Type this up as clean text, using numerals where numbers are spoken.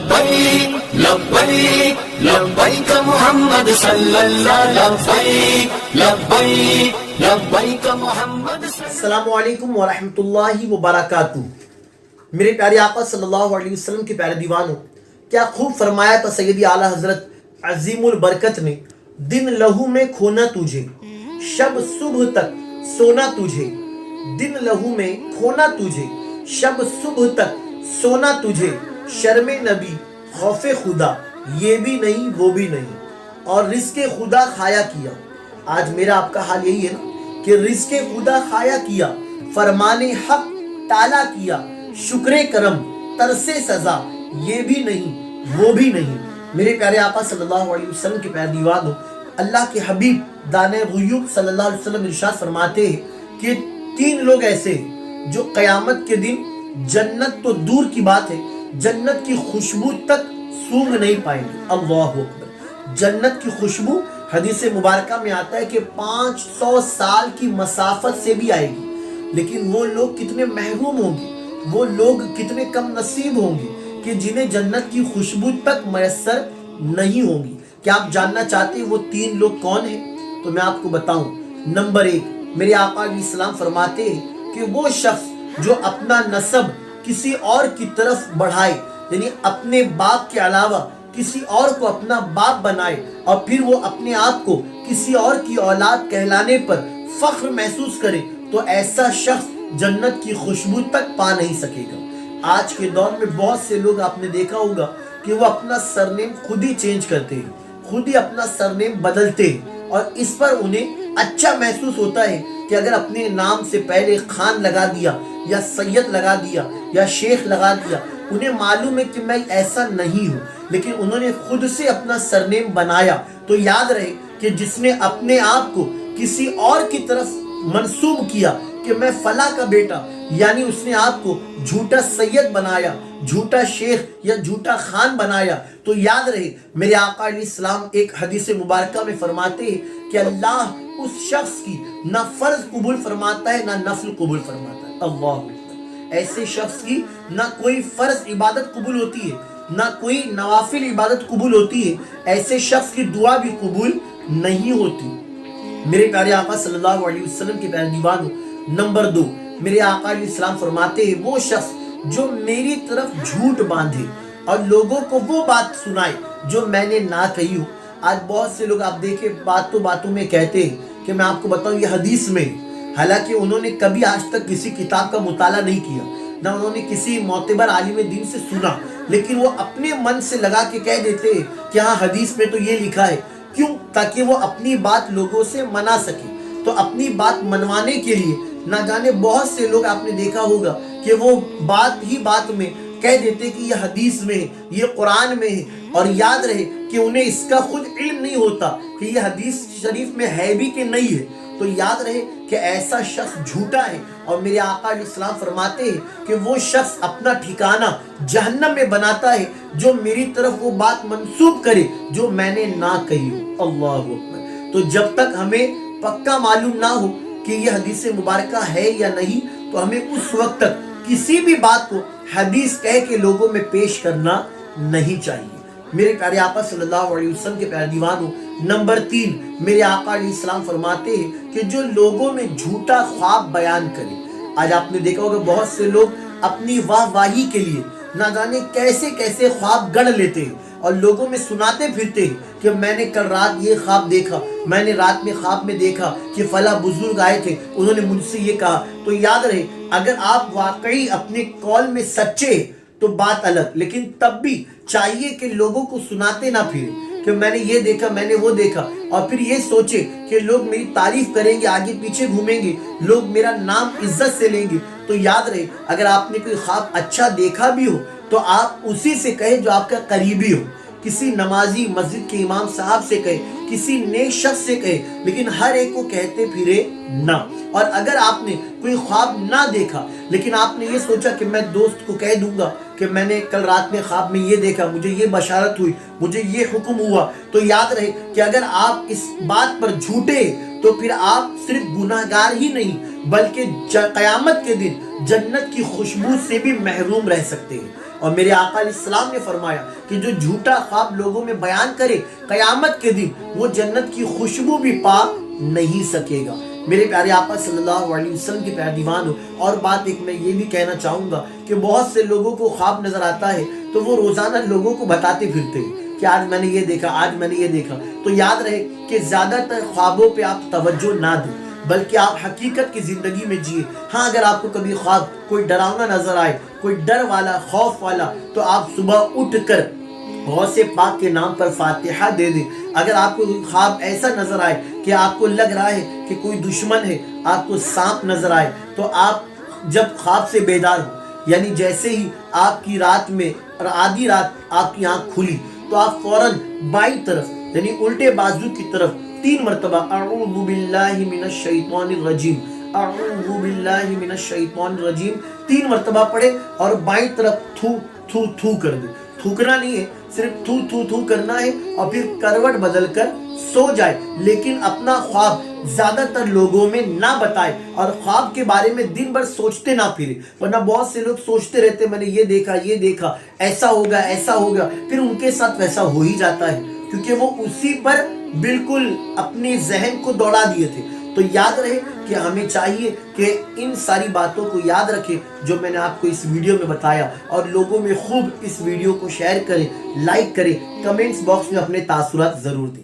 لبیک لبیک لبیک محمد صلی اللہ لبیک لبیک لبیک محمد السلام علیکم ورحمۃ اللہ وبرکاتہ۔ میرے پیارے آقا صلی اللہ علیہ وسلم کے پیارے دیوانوں، کیا خوب فرمایا تھا سیدی اعلیٰ حضرت عظیم البرکت نے، دن لہو میں کھونا تجھے، شب صبح تک سونا تجھے، دن لہو میں کھونا تجھے، شب صبح تک سونا تجھے، شرم نبی خوف خدا یہ بھی نہیں وہ بھی نہیں، اور رزق خدا کھایا کیا۔ آج میرا آپ کا حال یہی ہے نا کہ رزق خدا کھایا کیا، فرمان حق ٹالا کیا، شکر کرم ترس سزا یہ بھی نہیں وہ بھی نہیں۔ میرے پیارے آقا صلی اللہ علیہ وسلم کے پیارے دیوانوں، اللہ کے حبیب دانے غیوب صلی اللہ علیہ وسلم ارشاد فرماتے ہیں کہ 3 لوگ ایسے ہیں جو قیامت کے دن جنت تو دور کی بات ہے، جنت کی خوشبو تک سونگھ نہیں پائیں گے۔ اللہ اکبر۔ جنت کی خوشبو حدیث مبارکہ میں آتا ہے کہ 500 سال کی مسافت سے بھی آئے گی، لیکن وہ لوگ کتنے محروم ہوں گے، وہ لوگ کتنے کم نصیب ہوں گے کہ جنہیں جنت کی خوشبو تک میسر نہیں ہوں گی۔ کیا آپ جاننا چاہتے ہیں وہ 3 لوگ کون ہیں؟ تو میں آپ کو بتاؤں۔ نمبر 1، میرے آقا علیہ السلام فرماتے ہیں کہ وہ شخص جو اپنا نسب کسی اور کی طرف بڑھائے، یعنی اپنے باپ کے علاوہ کسی اور کو اپنا باپ بنائے، اور پھر وہ اپنے آپ کو کسی اور کی اولاد کہلانے پر فخر محسوس کرے، تو ایسا شخص جنت کی خوشبو تک پا نہیں سکے گا۔ آج کے دور میں بہت سے لوگ آپ نے دیکھا ہوگا کہ وہ اپنا سرنیم خود ہی چینج کرتے ہیں، خود ہی اپنا سرنیم بدلتے ہیں، اور اس پر انہیں اچھا محسوس ہوتا ہے کہ اگر اپنے نام سے پہلے خان لگا دیا یا سید لگا دیا یا شیخ لگا دیا، انہیں معلوم ہے کہ میں ایسا نہیں ہوں، لیکن انہوں نے خود سے اپنا سرنیم بنایا۔ تو یاد رہے کہ جس نے اپنے آپ کو کسی اور کی طرف منسوب کیا کہ میں فلاں کا بیٹا، یعنی اس نے آپ کو جھوٹا سید بنایا، جھوٹا شیخ یا جھوٹا خان بنایا۔ تو یاد رہے میرے آقا علیہ السلام ایک حدیث مبارکہ میں فرماتے ہیں کہ اللہ اس شخص کی نہ فرض قبول فرماتا ہے نہ نفل قبول فرماتا ہے۔ اللہ اکبر۔ ایسے شخص کی نہ کوئی فرض عبادت قبول ہوتی ہے نہ کوئی نوافل عبادت قبول ہوتی ہے، ایسے شخص کی دعا بھی قبول نہیں ہوتی۔ میرے پیارے آقا صلی اللہ علیہ وسلم کے پیارے دیوانوں، نمبر 2، میرے آقا علیہ السلام فرماتے ہیں وہ شخص جو میری طرف جھوٹ باندھے اور لوگوں کو وہ بات سنائے جو میں نے نہ کہی ہو۔ آج بہت سے لوگ آپ دیکھیں باتوں میں کہتے ہیں کہ میں آپ کو بتاؤں یہ حدیث میں، حالانکہ انہوں نے کبھی آج تک کسی کتاب کا مطالعہ نہیں کیا، نہ انہوں نے کسی معتبر عالم دین سے سنا، لیکن وہ اپنے من سے لگا کے کہہ دیتے ہیں کہ ہاں حدیث میں تو یہ لکھا ہے۔ کیوں؟ تاکہ وہ اپنی بات لوگوں سے منا سکے۔ تو اپنی بات منوانے کے لیے نہ جانے بہت سے لوگ آپ نے دیکھا ہوگا کہ وہ بات میں کہہ دیتے کہ یہ حدیث میں ہے، یہ قرآن میں ہے، اور یاد رہے کہ انہیں اس کا خود علم نہیں ہوتا کہ یہ حدیث شریف میں ہے بھی کہ نہیں ہے۔ تو یاد رہے کہ ایسا شخص جھوٹا ہے، اور میرے آقا علیہ السلام فرماتے ہیں کہ وہ شخص اپنا ٹھکانہ جہنم میں بناتا ہے جو میری طرف وہ بات منسوب کرے جو میں نے نہ کہی ہو۔ اللہ اکبر۔ تو جب تک ہمیں پکا معلوم نہ ہو کہ یہ حدیث مبارکہ ہے یا نہیں، تو ہمیں اس وقت تک کسی بھی بات کو حدیث کہہ کے لوگوں میں پیش کرنا نہیں چاہیے۔ میرے پیارے آقا صلی اللہ علیہ وسلم کے پیارے دیوانوں، نمبر 3، میرے آقا علیہ السلام فرماتے ہیں کہ جو لوگوں میں جھوٹا خواب بیان کرے۔ آج آپ نے دیکھا ہوگا بہت سے لوگ اپنی واہ واہی کے لیے نہ جانے کیسے کیسے خواب گڑھ لیتے ہیں اور لوگوں میں سناتے پھرتے ہیں کہ میں نے کل رات یہ خواب دیکھا، میں نے رات میں خواب میں دیکھا کہ فلاں بزرگ آئے تھے، انہوں نے مجھ سے یہ کہا۔ تو یاد رہے اگر آپ واقعی اپنے قول میں سچے تو بات الگ، لیکن تب بھی چاہیے کہ لوگوں کو سناتے نہ پھریں کہ میں نے یہ دیکھا، میں نے وہ دیکھا، اور پھر یہ سوچے کہ لوگ میری تعریف کریں گے، آگے پیچھے گھومیں گے، لوگ میرا نام عزت سے لیں گے۔ تو یاد رہے اگر آپ نے کوئی خواب اچھا دیکھا بھی ہو تو آپ اسی سے کہیں جو آپ کا قریبی ہو، کسی نمازی مسجد کے امام صاحب سے کہے، کسی نیک شخص سے کہے، لیکن ہر ایک کو کہتے پھرے نہ۔ اور اگر آپ نے کوئی خواب نہ دیکھا لیکن آپ نے یہ سوچا کہ میں دوست کو کہہ دوں گا کہ میں نے کل رات میں خواب میں یہ دیکھا، مجھے یہ بشارت ہوئی، مجھے یہ حکم ہوا، تو یاد رہے کہ اگر آپ اس بات پر جھوٹے تو پھر آپ صرف گناہگار ہی نہیں بلکہ قیامت کے دن جنت کی خوشبو سے بھی محروم رہ سکتے ہیں۔ اور میرے آقا علیہ السلام نے فرمایا کہ جو جھوٹا خواب لوگوں میں بیان کرے قیامت کے دن وہ جنت کی خوشبو بھی پا نہیں سکے گا۔ میرے پیارے آقا صلی اللہ علیہ وسلم کے پیارے دیوان ہو، اور بات ایک میں یہ بھی کہنا چاہوں گا کہ بہت سے لوگوں کو خواب نظر آتا ہے تو وہ روزانہ لوگوں کو بتاتے پھرتے ہیں کہ آج میں نے یہ دیکھا، آج میں نے یہ دیکھا۔ تو یاد رہے کہ زیادہ تر خوابوں پہ آپ توجہ نہ دیں، بلکہ آپ حقیقت کی زندگی میں جیے۔ ہاں اگر آپ کو کبھی خواب کوئی ڈراؤنا نظر آئے، کوئی ڈر والا، خوف والا، تو آپ صبح اٹھ کر غوث پاک کے نام پر فاتحہ دے دیں۔ اگر آپ کو خواب ایسا نظر آئے کہ آپ کو لگ رہا ہے کہ کوئی دشمن ہے، آپ کو سانپ نظر آئے، تو آپ جب خواب سے بیدار ہو، یعنی جیسے ہی آپ کی رات میں اور آدھی رات آپ کی آنکھ کھلی، تو آپ فوراً بائیں طرف یعنی الٹے بازو کی طرف 3 مرتبہ اعوذ باللہ من الشیطان الرجیم، اعوذ باللہ من الشیطان الرجیم 3 مرتبہ پڑھے اور بائیں طرف تھو تھو تھو کر دے۔ تھوکنا نہیں ہے، صرف تھو تھو تھو کرنا ہے اور پھر کروٹ بدل کر سو جائے، لیکن اپنا خواب زیادہ تر لوگوں میں نہ بتائے اور خواب کے بارے میں دن بھر سوچتے نہ پھرے، ورنہ بہت سے لوگ سوچتے رہتے میں نے یہ دیکھا، یہ دیکھا، ایسا ہوگا، ایسا ہوگا، پھر ان کے ساتھ ویسا ہو ہی جاتا ہے کیونکہ وہ اسی پر بالکل اپنے ذہن کو دوڑا دیے تھے۔ تو یاد رہے کہ ہمیں چاہیے کہ ان ساری باتوں کو یاد رکھیں جو میں نے آپ کو اس ویڈیو میں بتایا، اور لوگوں میں خوب اس ویڈیو کو شیئر کریں، لائک کریں، کمنٹس باکس میں اپنے تاثرات ضرور دیں۔